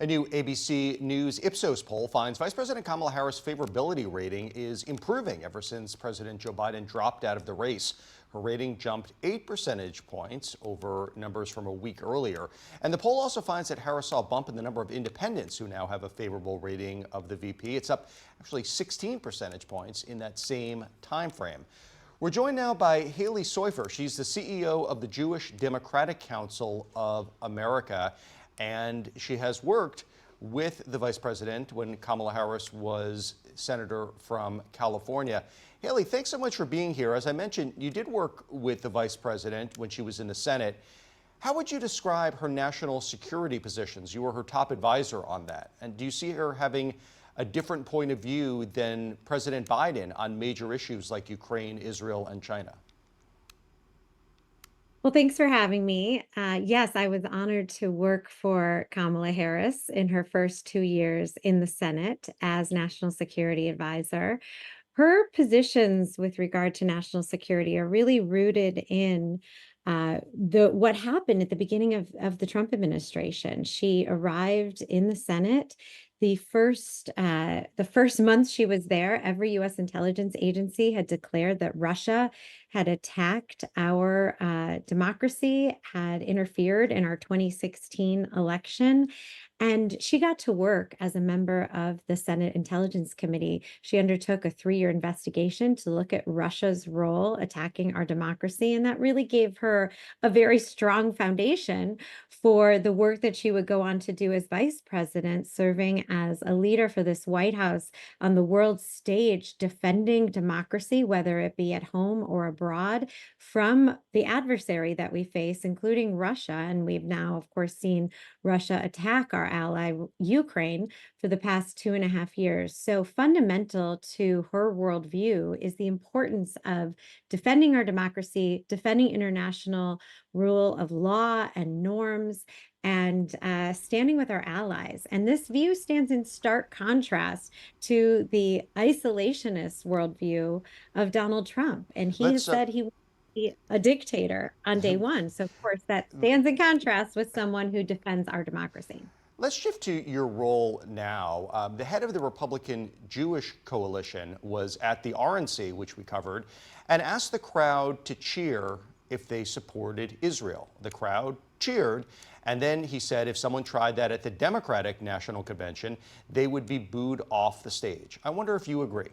A new ABC News Ipsos poll finds Vice President Kamala Harris' favorability rating is improving ever since President Joe Biden dropped out of the race. Her rating jumped 8 percentage points over numbers from a week earlier. And the poll also finds that Harris saw a bump in the number of independents who now have a favorable rating of the VP. It's up actually 16 percentage points in that same time frame. We're joined now by Halie Soifer. She's the CEO of the Jewish Democratic Council of America. And she has worked with the vice president when Kamala Harris was senator from California. Halie, thanks so much for being here. As I mentioned, you did work with the vice president when she was in the Senate. How would you describe her national security positions? You were her top advisor on that. And do you see her having a different point of view than President Biden on major issues like Ukraine, Israel, and China? Well, thanks for having me. Yes, I was honored to work for Kamala Harris in her first 2 years in the Senate as National Security Advisor. Her positions with regard to national security are really rooted in the what happened at the beginning of the Trump administration. She arrived in the Senate. The first month she was there, every U.S. intelligence agency had declared that Russia had attacked our democracy, had interfered in our 2016 election. And she got to work as a member of the Senate Intelligence Committee. She undertook a 3-year investigation to look at Russia's role attacking our democracy. And that really gave her a very strong foundation for the work that she would go on to do as vice president, serving as a leader for this White House on the world stage, defending democracy, whether it be at home or abroad, from the adversary that we face, including Russia. And we've now, of course, seen Russia attack our ally, Ukraine, for the past 2.5 years. So fundamental to her worldview is the importance of defending our democracy, defending international rule of law and norms, and standing with our allies. And this view stands in stark contrast to the isolationist worldview of Donald Trump. And he has Let's said he a dictator on day one. So, of course, that stands in contrast with someone who defends our democracy. Let's shift to your role now. The head of the Republican Jewish Coalition was at the RNC, which we covered, and asked the crowd to cheer if they supported Israel. The crowd cheered, and then he said if someone tried that at the Democratic National Convention, they would be booed off the stage. I wonder if you agree.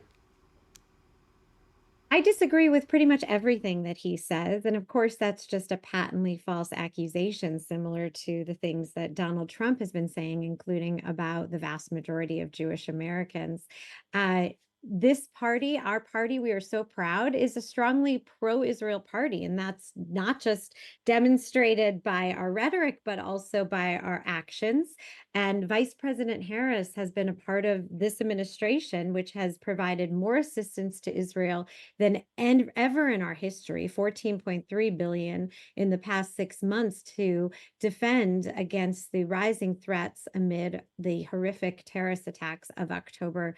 I disagree with pretty much everything that he says. And of course, that's just a patently false accusation, similar to the things that Donald Trump has been saying, including about the vast majority of Jewish Americans. Uh, this party, our party, we are so proud, is a strongly pro-Israel party. And that's not just demonstrated by our rhetoric, but also by our actions. And Vice President Harris has been a part of this administration, which has provided more assistance to Israel than ever in our history, 14.3 billion in the past 6 months to defend against the rising threats amid the horrific terrorist attacks of October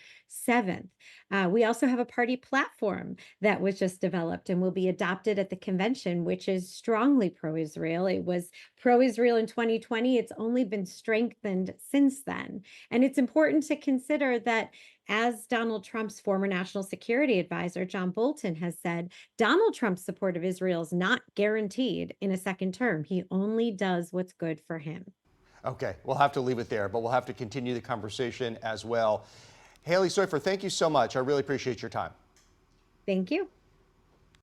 7th. We also have a party platform that was just developed and will be adopted at the convention, which is strongly pro-Israel. It was pro-Israel in 2020. It's only been strengthened since then. And it's important to consider that, as Donald Trump's former national security advisor, John Bolton, has said, Donald Trump's support of Israel is not guaranteed in a second term. He only does what's good for him. Okay, we'll have to leave it there, but we'll have to continue the conversation as well. Halie Soifer, thank you so much. I really appreciate your time. Thank you.